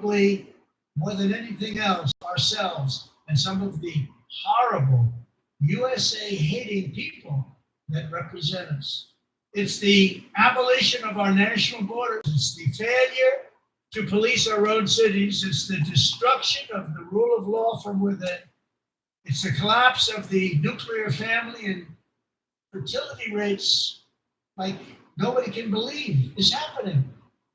probably more than anything else, ourselves and some of the horrible USA hating people that represent us. It's the abolition of our national borders. It's the failure to police our own cities. It's the destruction of the rule of law from within. It's the collapse of the nuclear family and fertility rates like nobody can believe is happening.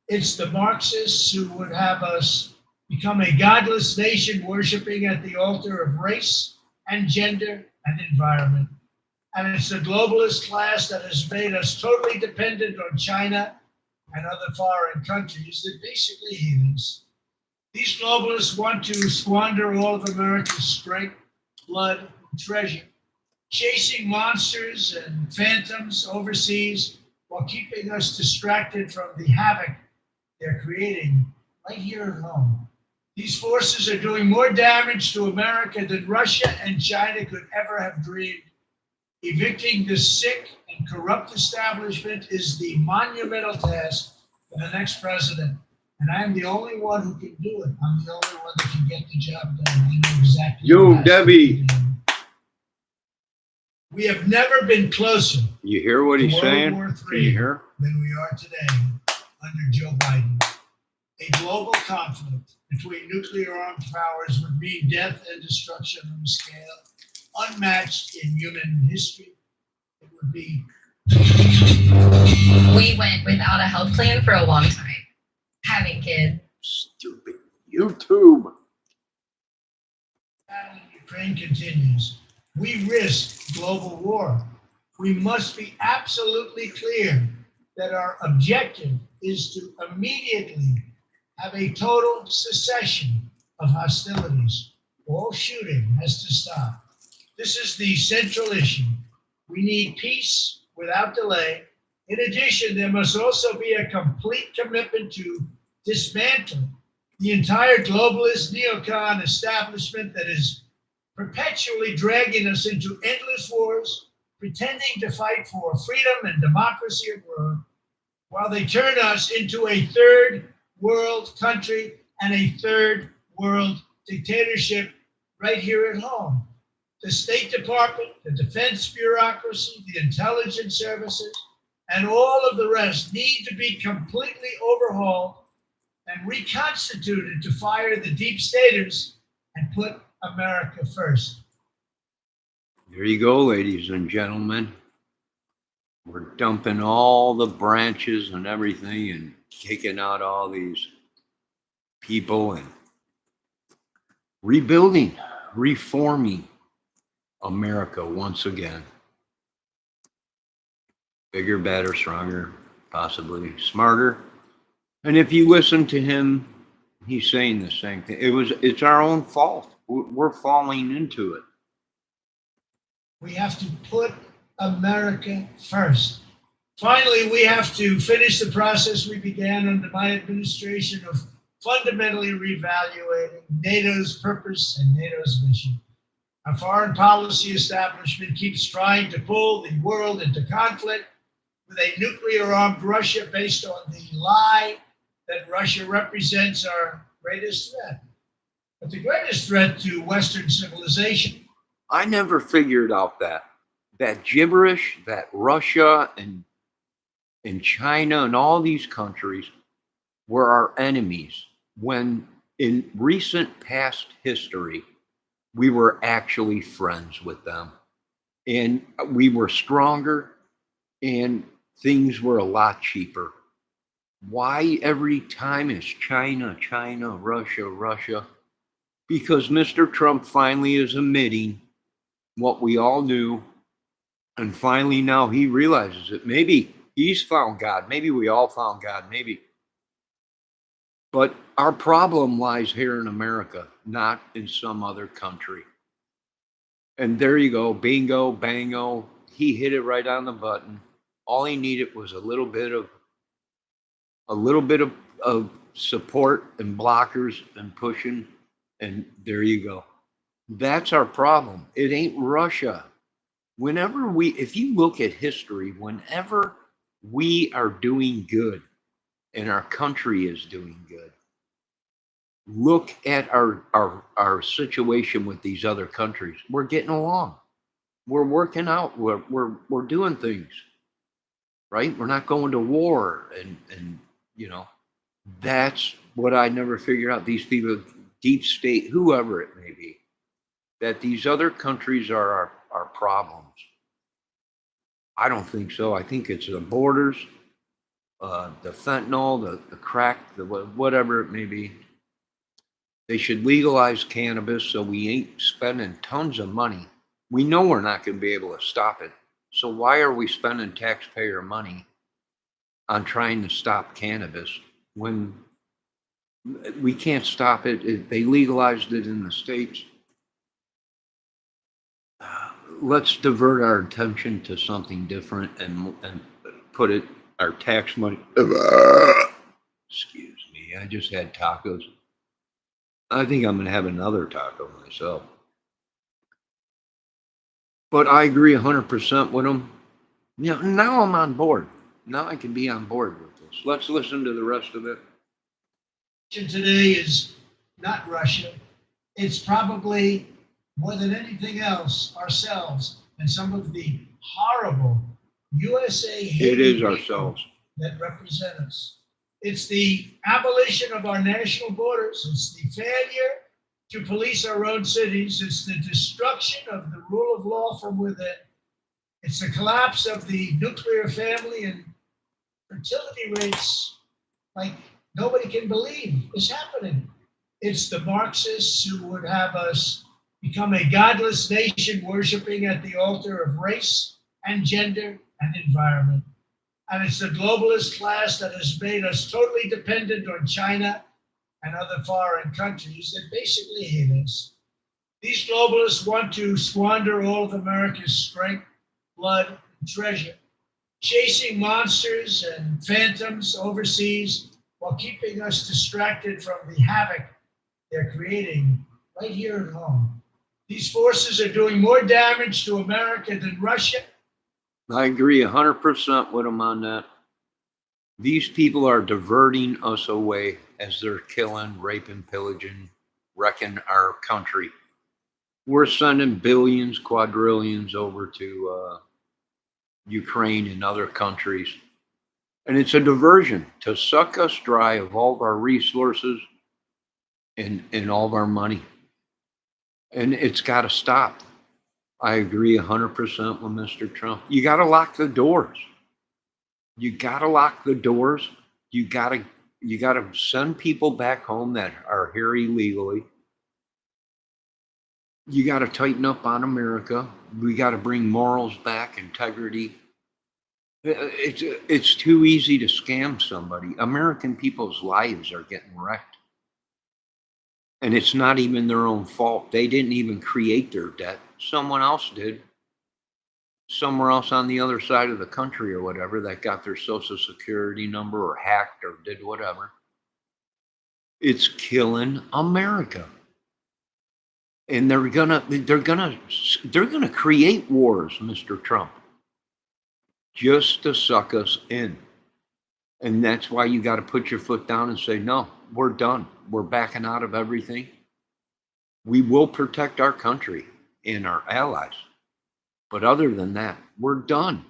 It's the Marxists who would have us become a godless nation worshiping at the altar of race and gender and environment. And it's the globalist class that has made us totally dependent on China and other foreign countries that basically hate us. These globalists want to squander all of America's strength, blood, and treasure, chasing monsters and phantoms overseas while keeping us distracted from the havoc they're creating right here at home. These forces are doing more damage to America than Russia and China could ever have dreamed. Evicting this sick and corrupt establishment is the monumental task for the next president. And I'm the only one who can do it. I'm the only one that can get the job done. I know exactly. Yo, Debbie. We have never been closer. You hear what he's saying? World War III than we are today under Joe Biden. A global conflict between nuclear-armed powers would mean death and destruction on a scale unmatched in human history. It would be. We went without a health plan for a long time. Having kids. Stupid YouTube. Battle in Ukraine continues. We risk global war. We must be absolutely clear that our objective is to immediately have a total cessation of hostilities. All shooting has to stop. This is the central issue. We need peace without delay. In addition, there must also be a complete commitment to dismantle the entire globalist neocon establishment that is perpetually dragging us into endless wars, pretending to fight for freedom and democracy abroad, while they turn us into a third world country and a third world dictatorship right here at home. The State Department, the defense bureaucracy, the intelligence services, and all of the rest need to be completely overhauled and reconstituted to fire the deep staters and put America first. There you go, ladies and gentlemen. We're dumping all the branches and everything and kicking out all these people and rebuilding, reforming America once again. Bigger, better, stronger, possibly smarter. And if you listen to him, he's saying the same thing. It's our own fault. We're falling into it. We have to put America first. Finally, we have to finish the process we began under my administration of fundamentally reevaluating NATO's purpose and NATO's mission. Our foreign policy establishment keeps trying to pull the world into conflict with a nuclear-armed Russia based on the lie that Russia represents our greatest threat. But the greatest threat to Western civilization. I never figured out that gibberish that Russia and China and all these countries were our enemies, when in recent past history, we were actually friends with them. And we were stronger and things were a lot cheaper. Why every time is China, China, Russia, Russia? Because Mr. Trump finally is admitting what we all knew. And finally now he realizes it. Maybe he's found God. Maybe we all found God. Maybe. But our problem lies here in America, not in some other country. And there you go. Bingo, bango. He hit it right on the button. All he needed was a little bit of support and blockers and pushing. And there you go. That's our problem. It ain't Russia. If you look at history, whenever we are doing good and our country is doing good, Look at our situation with these other countries. We're getting along. We're working out. We're doing things, right? We're not going to war, and you know that's what I never figured out. These people, deep state, whoever it may be, that these other countries are our problems. I don't think so. I think it's the borders, the fentanyl, the crack, the whatever it may be. They should legalize cannabis so we ain't spending tons of money. We know we're not going to be able to stop it. So why are we spending taxpayer money on trying to stop cannabis when we can't stop it? They legalized it in the States. Let's divert our attention to something different and put it, our tax money. Excuse me, I just had tacos. I think I'm going to have another taco myself. But I agree 100% with them. Yeah, now I'm on board. Now I can be on board with this. Let's listen to the rest of it. Today is not Russia. It's probably more than anything else ourselves and some of the horrible USA It is people ourselves that represent us. It's the abolition of our national borders. It's the failure to police our own cities. It's the destruction of the rule of law from within. It's the collapse of the nuclear family and fertility rates like nobody can believe is happening. It's the Marxists who would have us become a godless nation worshiping at the altar of race and gender and environment. And it's the globalist class that has made us totally dependent on China and other foreign countries that basically hate us. These globalists want to squander all of America's strength, blood, and treasure, chasing monsters and phantoms overseas while keeping us distracted from the havoc they're creating right here at home. These forces are doing more damage to America than Russia. I agree 100% with them on that. These people are diverting us away as they're killing, raping, pillaging, wrecking our country. We're sending billions, quadrillions over to Ukraine and other countries. And it's a diversion to suck us dry of all of our resources and all of our money. And it's got to stop. I agree 100% with Mr. Trump. You got to lock the doors. You got to lock the doors. You got to send people back home that are here illegally. You got to tighten up on America. We got to bring morals back, integrity. It's too easy to scam somebody. American people's lives are getting wrecked. And it's not even their own fault. They didn't even create their debt. Someone else did. Somewhere else on the other side of the country or whatever that got their social security number or hacked or did whatever. It's killing America. And they're gonna create wars, Mr. Trump, just to suck us in. And that's why you got to put your foot down and say, no, we're done. We're backing out of everything. We will protect our country and our allies. But other than that, we're done.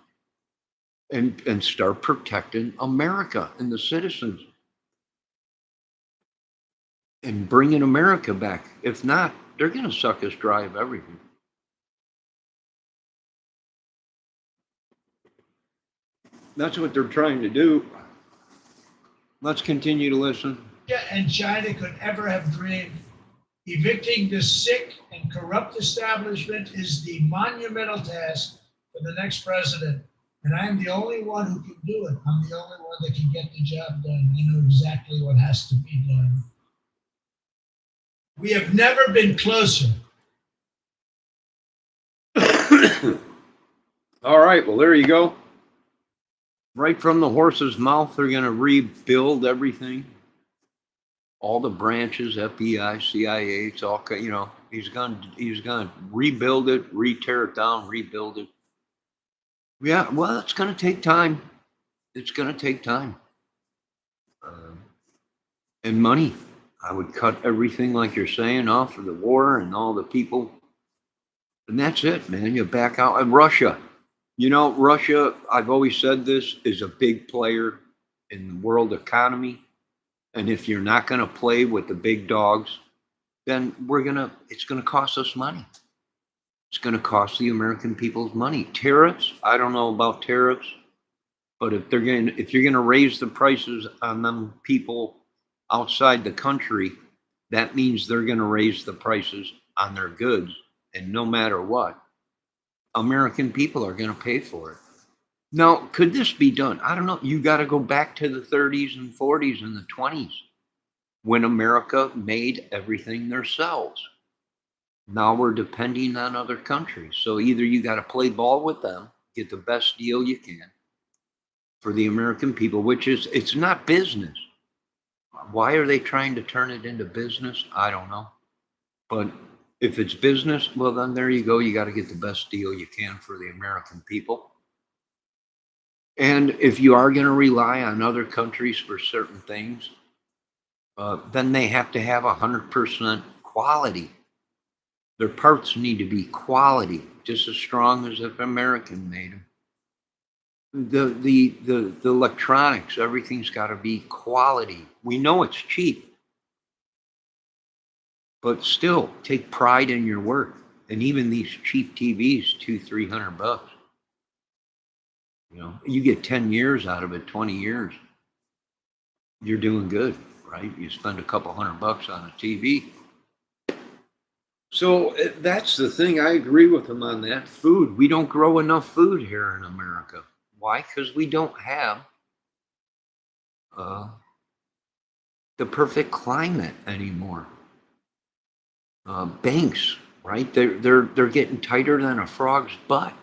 And start protecting America and the citizens. And bringing America back. If not, they're going to suck us dry of everything. That's what they're trying to do. Let's continue to listen. And China could ever have dreamed. Evicting the sick and corrupt establishment is the monumental task for the next president. And I'm the only one who can do it. I'm the only one that can get the job done. I know exactly what has to be done. We have never been closer. All right, well, there you go. Right from the horse's mouth, they're going to rebuild everything. All the branches, FBI, CIA, it's all, he's gonna rebuild it, re-tear it down, rebuild it. Yeah, well, it's gonna take time. It's gonna take time. And money. I would cut everything like you're saying off for the war and all the people. And that's it, man. You back out. And Russia, Russia, I've always said this, is a big player in the world economy. And if you're not going to play with the big dogs, then it's going to cost us money. It's going to cost the American people's money. Tariffs, I don't know about tariffs, but if you're going to raise the prices on them people outside the country, that means they're going to raise the prices on their goods. And no matter what, American people are going to pay for it. Now, could this be done? I don't know. You got to go back to the 30s and 40s and the 20s when America made everything themselves. Now we're depending on other countries. So either you got to play ball with them, get the best deal you can for the American people, which is, it's not business. Why are they trying to turn it into business? I don't know. But if it's business, well, then there you go. You got to get the best deal you can for the American people. And if you are going to rely on other countries for certain things, then they have to have 100% quality. Their parts need to be quality, just as strong as if American made them. The electronics, everything's got to be quality. We know it's cheap, but still take pride in your work. And even these cheap TVs, $200-300. You get 10 years out of it, 20 years. You're doing good, right? You spend a couple $100 on a TV. So that's the thing. I agree with them on that. Food. We don't grow enough food here in America. Why? Because we don't have the perfect climate anymore. Banks, right? They're getting tighter than a frog's butt.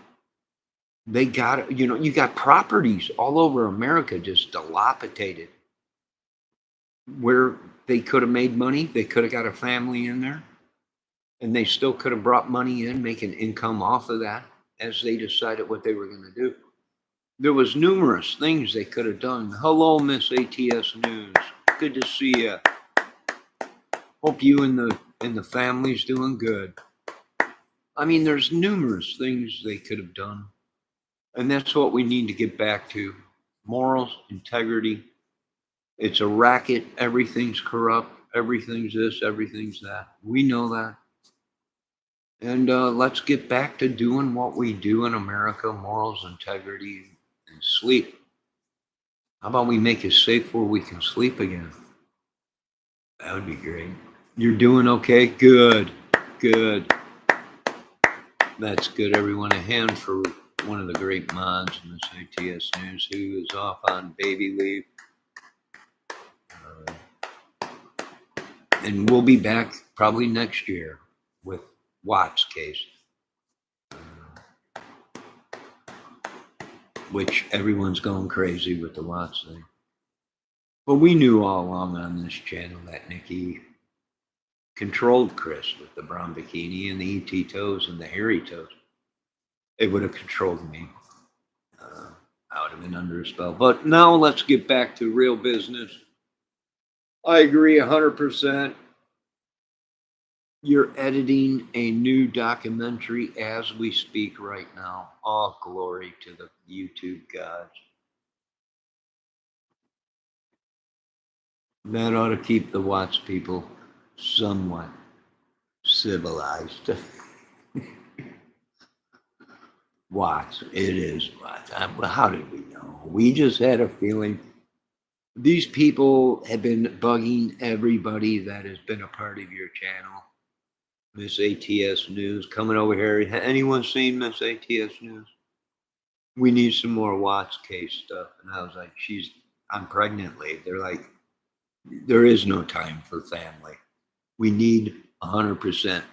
They got, you got properties all over America just dilapidated, where they could have made money. They could have got a family in there, and they still could have brought money in, making income off of that as they decided what they were going to do. There was numerous things they could have done. Hello, Miss ATS News. Good to see you. Hope you and the family's doing good. I mean, there's numerous things they could have done. And that's what we need to get back to. Morals, integrity. It's a racket. Everything's corrupt. Everything's this, everything's that. We know that. And let's get back to doing what we do in America, morals, integrity, and sleep. How about we make it safe where we can sleep again? That would be great. You're doing okay? Good. That's good, everyone. A hand for one of the great mods, Miss ATS News, who is off on baby leave. And we'll be back probably next year with Watt's case, which everyone's going crazy with the Watts thing. But we knew all along on this channel that Nikki controlled Chris with the brown bikini and the ET toes and the hairy toes. It would have controlled me. I would have been under a spell. But now let's get back to real business. I agree 100%. You're editing a new documentary as we speak right now. All glory to the YouTube gods. That ought to keep the Watts people somewhat civilized. Watts, it is Watts. How did we know? We just had a feeling. These people have been bugging everybody that has been a part of your channel. Miss ATS News coming over here. Anyone seen Miss ATS News? We need some more Watts case stuff. And I was like, she's on pregnant leave. They're like, there is no time for family. We need 100%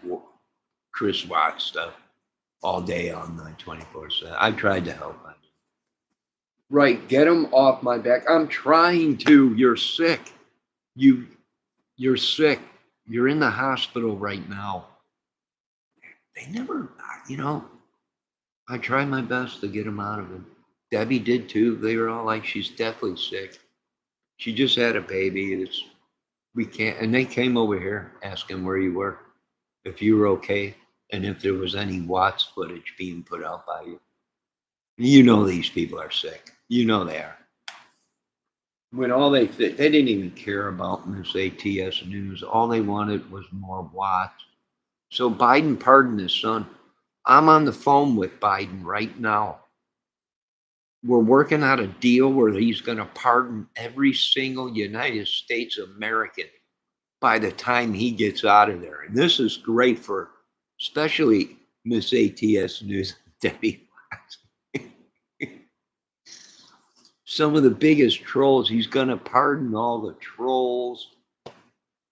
Chris Watts stuff all day on the 24/7. I tried to help. Right, get him off my back. I'm trying to. You're sick. You're sick. You're in the hospital right now. They never, I tried my best to get him out of it. Debbie did too. They were all like, she's deathly sick. She just had a baby. We can't. And they came over here asking where you were, if you were okay, and if there was any Watts footage being put out by you. You know these people are sick. You know they are. When all they didn't even care about this ATS news. All they wanted was more Watts. So Biden pardoned his son. I'm on the phone with Biden right now. We're working out a deal where he's going to pardon every single United States American by the time he gets out of there. And this is great for especially Miss ATS News, Debbie. Some of the biggest trolls, he's going to pardon all the trolls.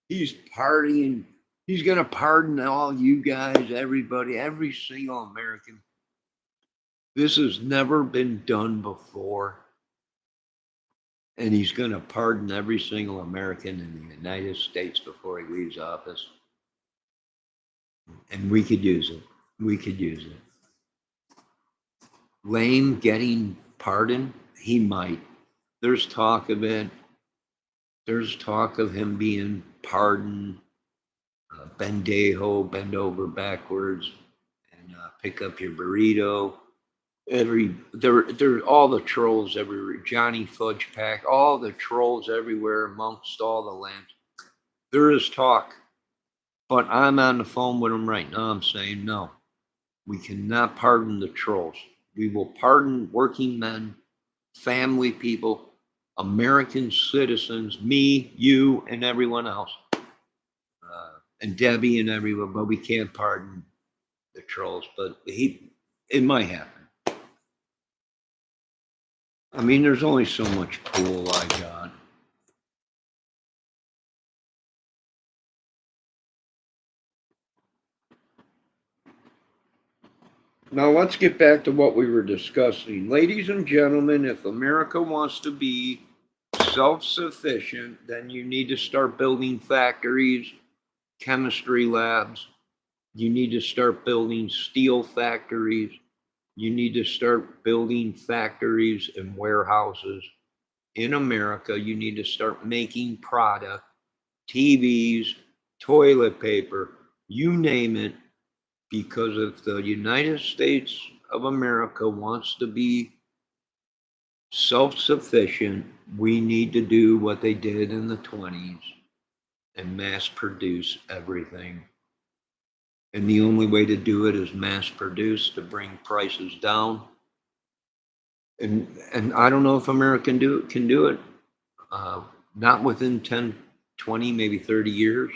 He's partying. He's going to pardon all you guys, everybody, every single American. This has never been done before. And he's going to pardon every single American in the United States before he leaves office. And we could use it. We could use it. Lame getting pardoned? He might. There's talk of it. There's talk of him being pardoned. Bendejo, bend over backwards and pick up your burrito. There all the trolls everywhere. Johnny Fudge Pack, all the trolls everywhere amongst all the land. There is talk, but I'm on the phone with them right now. I'm saying no, we cannot pardon the trolls. We will pardon working men, family people, American citizens, me, you, and everyone else, and Debbie and everyone. But we can't pardon the trolls. But it might happen. I mean, there's only so much pool I got. Now let's get back to what we were discussing. Ladies and gentlemen, if America wants to be self-sufficient, then you need to start building factories, chemistry labs. You need to start building steel factories. You need to start building factories and warehouses in America. You need to start making product, TVs, toilet paper, you name it. Because if the United States of America wants to be self-sufficient, we need to do what they did in the 20s and mass produce everything. And the only way to do it is mass produce to bring prices down. And I don't know if America can do it. Not within 10, 20, maybe 30 years.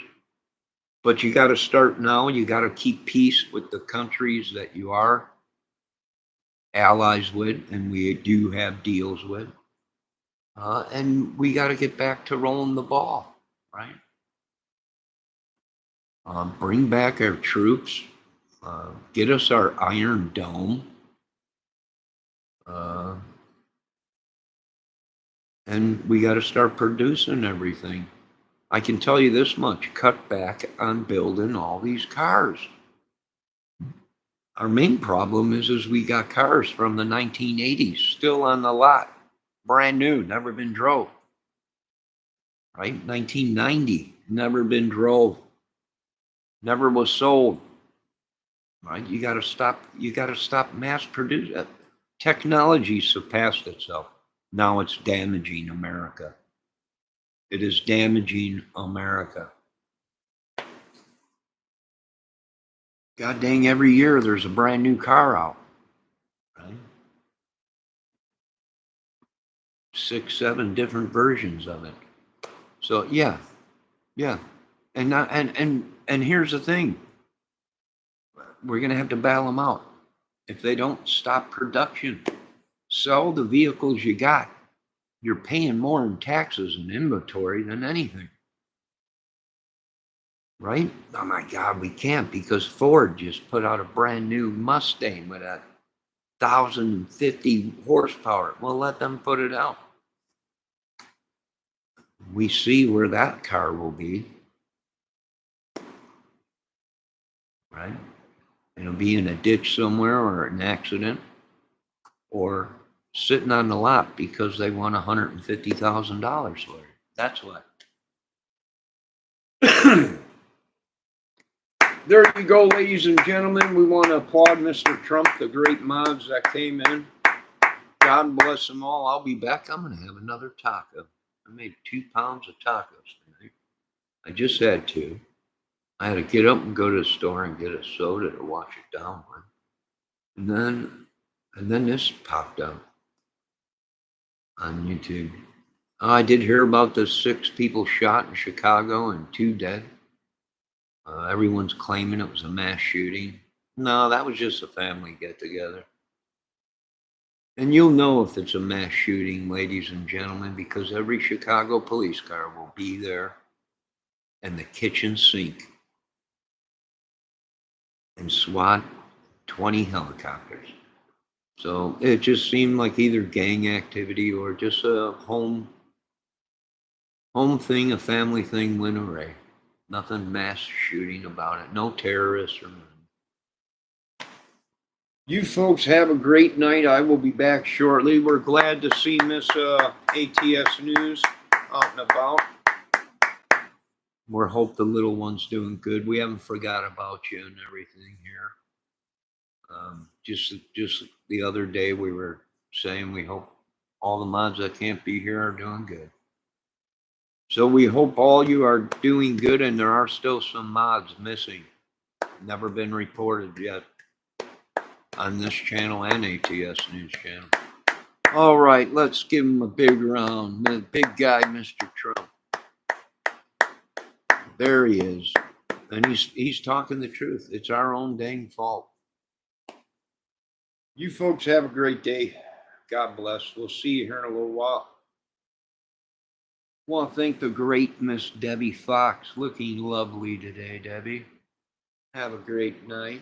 But you got to start now. You got to keep peace with the countries that you are allies with, and we do have deals with. And we got to get back to rolling the ball, right? Bring back our troops. Get us our Iron Dome. And we got to start producing everything. I can tell you this much, cut back on building all these cars. Our main problem is we got cars from the 1980s still on the lot, brand new, never been drove. Right? 1990, never been drove, never was sold. Right? You got to stop mass producing. Technology surpassed itself. Now it's damaging America. It is damaging America. God dang, every year there's a brand new car out. Right? 6, 7 different versions of it. So yeah. And here's the thing. We're gonna have to bail them out. If they don't stop production, sell the vehicles you got. You're paying more in taxes and inventory than anything. Right? Oh my God, we can't because Ford just put out a brand new Mustang with a 1,050 horsepower. Well, let them put it out. We see where that car will be. Right? It'll be in a ditch somewhere or an accident or sitting on the lot because they want $150,000 for it. That's what. There you go, ladies and gentlemen. We want to applaud Mr. Trump, the great mods that came in. God bless them all. I'll be back. I'm going to have another taco. I made 2 pounds of tacos tonight. I just had to. I had to get up and go to the store and get a soda to wash it down with. And then this popped up on YouTube. I did hear about the 6 people shot in Chicago and 2 dead. Everyone's claiming it was a mass shooting. No, that was just a family get-together. And you'll know if it's a mass shooting, ladies and gentlemen, because every Chicago police car will be there, and the kitchen sink, and SWAT 20 helicopters. So it just seemed like either gang activity or just a home thing, a family thing went awry. Nothing mass shooting about it. No terrorists or nothing. You folks have a great night. I will be back shortly. We're glad to see Miss ATS News out and about. We hope the little one's doing good. We haven't forgot about you and everything here. Just the other day we were saying we hope all the mods that can't be here are doing good. So we hope all you are doing good, and there are still some mods missing. Never been reported yet on this channel and ATS News channel. All right, let's give him a big round. The big guy, Mr. Trump. There he is. And he's talking the truth. It's our own dang fault. You folks have a great day. God bless. We'll see you here in a little while. I want to thank the great Miss Debbie Fox. Looking lovely today, Debbie. Have a great night.